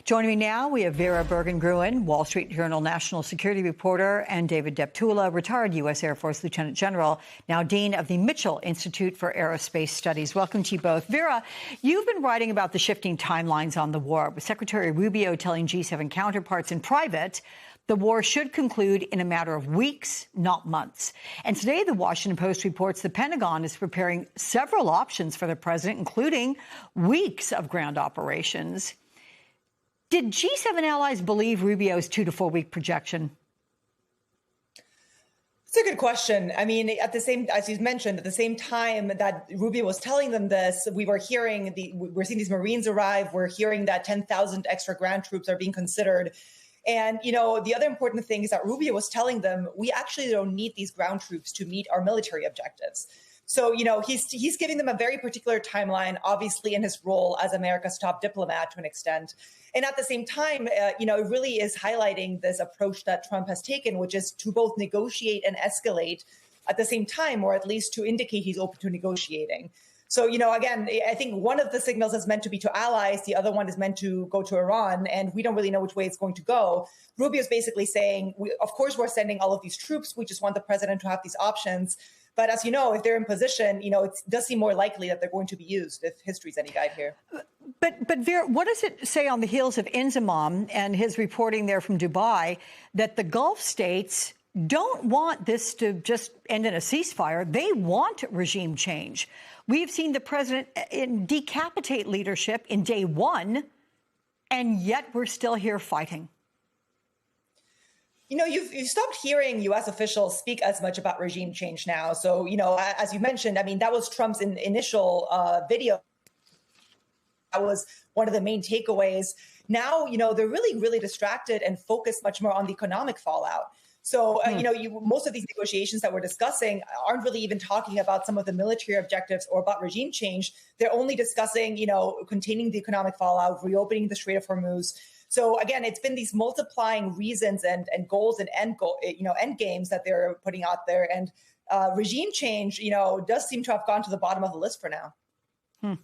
Joining me now, we have Vera Bergen-Gruen, Wall Street Journal national security reporter, and David Deptula, retired U.S. Air Force Lieutenant General, now Dean of the Mitchell Institute for Aerospace Studies. Welcome to you both. Vera, you've been writing about the shifting timelines on the war, with Secretary Rubio telling G7 counterparts in private the war should conclude in a matter of weeks, not months. And today, the Washington Post reports the Pentagon is preparing several options for the president, including weeks of ground operations. Did G7 allies believe Rubio's 2 to 4 week projection? It's a good question. I mean, at the same, as you mentioned, at the same time that Rubio was telling them this, we're seeing these Marines arrive. We're hearing that 10,000 extra ground troops are being considered. And, you know, the other important thing is that Rubio was telling them, we actually don't need these ground troops to meet our military objectives. So, you know, he's giving them a very particular timeline, obviously in his role as America's top diplomat to an extent. And at the same time, you know, it really is highlighting this approach that Trump has taken, which is to both negotiate and escalate at the same time, or at least to indicate he's open to negotiating. So, you know, again, I think one of the signals is meant to be to allies. The other one is meant to go to Iran. And we don't really know which way it's going to go. Rubio's basically saying, of course, we're sending all of these troops. We just want the president to have these options. But as you know, if they're in position, you know, it does seem more likely that they're going to be used, if history's any guide here. But Vera, what does it say on the heels of Inzamam and his reporting there from Dubai that the Gulf states don't want this to just end in a ceasefire? They want regime change. We've seen the president decapitate leadership in day one, and yet we're still here fighting. You know, you've stopped hearing U.S. officials speak as much about regime change now. So, you know, as you mentioned, I mean, that was Trump's initial video. That was one of the main takeaways. Now, you know, they're really, really distracted and focused much more on the economic fallout. So, you know, most of these negotiations that we're discussing aren't really even talking about some of the military objectives or about regime change. They're only discussing, you know, containing the economic fallout, reopening the Strait of Hormuz. So, again, it's been these multiplying reasons and goals and end games that they're putting out there. And regime change, you know, does seem to have gone to the bottom of the list for now.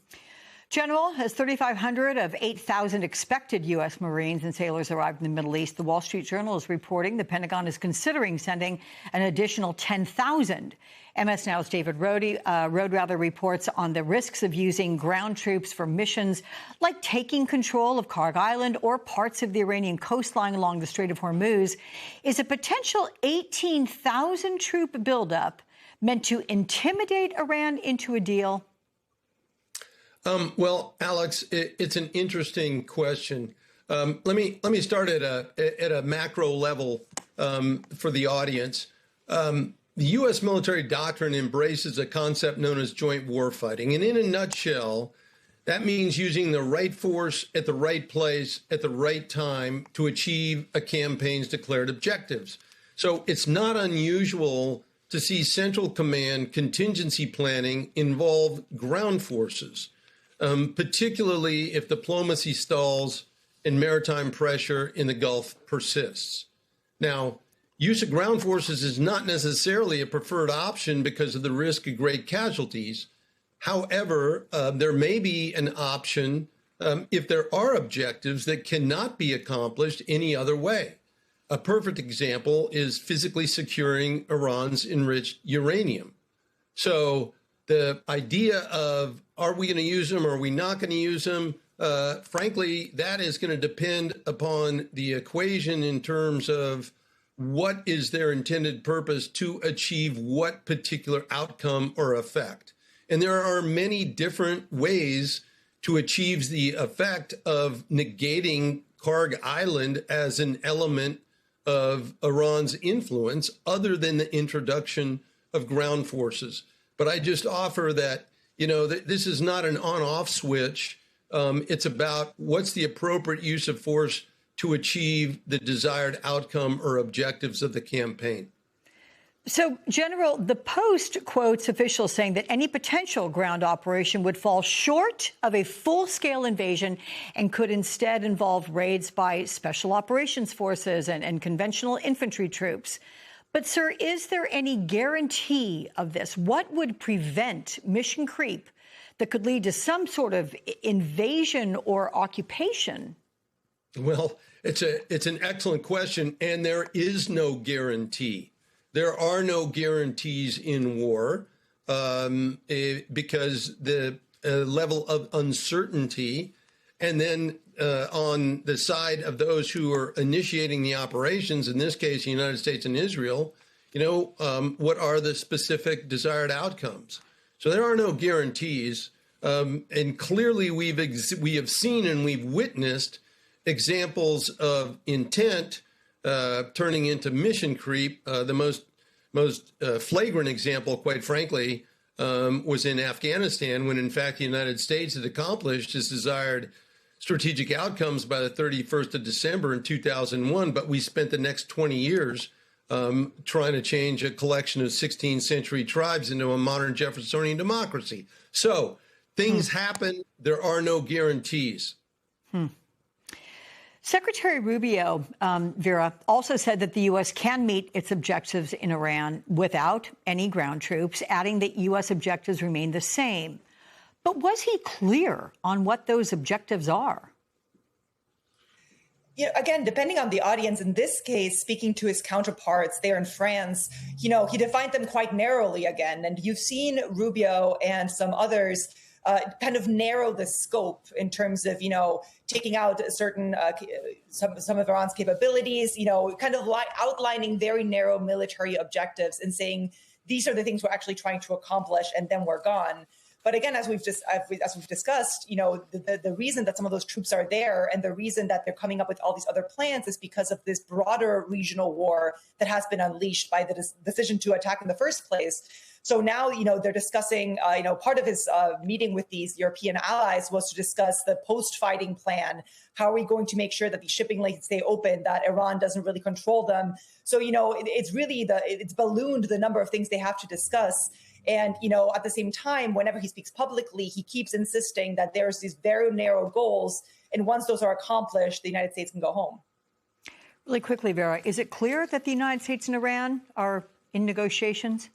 General, as 3,500 of 8,000 expected U.S. Marines and sailors arrived in the Middle East, the Wall Street Journal is reporting the Pentagon is considering sending an additional 10,000. MS Now's David Road reports on the risks of using ground troops for missions like taking control of Kharg Island or parts of the Iranian coastline along the Strait of Hormuz. Is a potential 18,000 troop buildup meant to intimidate Iran into a deal? Well, Alex, it's an interesting question. Let me start at a macro level for the audience. The U.S. military doctrine embraces a concept known as joint warfighting, and in a nutshell, that means using the right force at the right place at the right time to achieve a campaign's declared objectives. So it's not unusual to see Central Command contingency planning involve ground forces. Particularly if diplomacy stalls and maritime pressure in the Gulf persists. Now, use of ground forces is not necessarily a preferred option because of the risk of great casualties. However, there may be an option if there are objectives that cannot be accomplished any other way. A perfect example is physically securing Iran's enriched uranium. So the idea of, are we going to use them? Or are we not going to use them? Frankly, that is going to depend upon the equation in terms of what is their intended purpose to achieve what particular outcome or effect. And there are many different ways to achieve the effect of negating Kharg Island as an element of Iran's influence other than the introduction of ground forces. But I just offer that, you know, this is not an on-off switch. It's about what's the appropriate use of force to achieve the desired outcome or objectives of the campaign. So, General, the Post quotes officials saying that any potential ground operation would fall short of a full-scale invasion and could instead involve raids by special operations forces and conventional infantry troops. But, sir, is there any guarantee of this? What would prevent mission creep that could lead to some sort of invasion or occupation? Well, it's an excellent question, and there is no guarantee. There are no guarantees in war because the level of uncertainty, and then on the side of those who are initiating the operations, in this case, the United States and Israel, what are the specific desired outcomes? So there are no guarantees, and clearly we have seen and we've witnessed examples of intent turning into mission creep. The most flagrant example, quite frankly, was in Afghanistan, when in fact the United States had accomplished its desired strategic outcomes by the 31st of December in 2001, but we spent the next 20 years trying to change a collection of 16th century tribes into a modern Jeffersonian democracy. So things happen. There are no guarantees. Secretary Rubio, Vera, also said that the U.S. can meet its objectives in Iran without any ground troops, adding that U.S. objectives remain the same. But was he clear on what those objectives are? Again, depending on the audience, in this case, speaking to his counterparts there in France, he defined them quite narrowly again. And you've seen Rubio and some others kind of narrow the scope in terms of, taking out certain some of Iran's capabilities, kind of outlining very narrow military objectives and saying these are the things we're actually trying to accomplish, and then we're gone. But again, as we've discussed, the reason that some of those troops are there and the reason that they're coming up with all these other plans is because of this broader regional war that has been unleashed by the decision to attack in the first place. So now, they're discussing, part of his meeting with these European allies was to discuss the post-fighting plan. How are we going to make sure that the shipping lanes stay open, that Iran doesn't really control them? So, it's really it's ballooned the number of things they have to discuss. And, at the same time, whenever he speaks publicly, he keeps insisting that there's these very narrow goals. And once those are accomplished, the United States can go home. Really quickly, Vera, is it clear that the United States and Iran are in negotiations?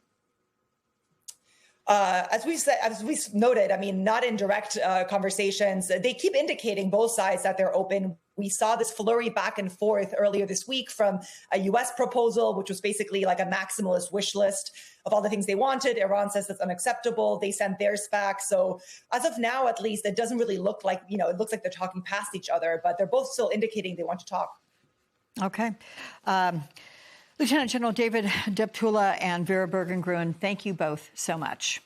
As we noted, not in direct conversations. They keep indicating, both sides, that they're open. We saw this flurry back and forth earlier this week from a U.S. proposal, which was basically like a maximalist wish list of all the things they wanted. Iran says that's unacceptable. They sent theirs back. So as of now, at least, it doesn't really look like, it looks like they're talking past each other, but they're both still indicating they want to talk. Okay. Lieutenant General David Deptula and Vera Bergen-Gruen, thank you both so much.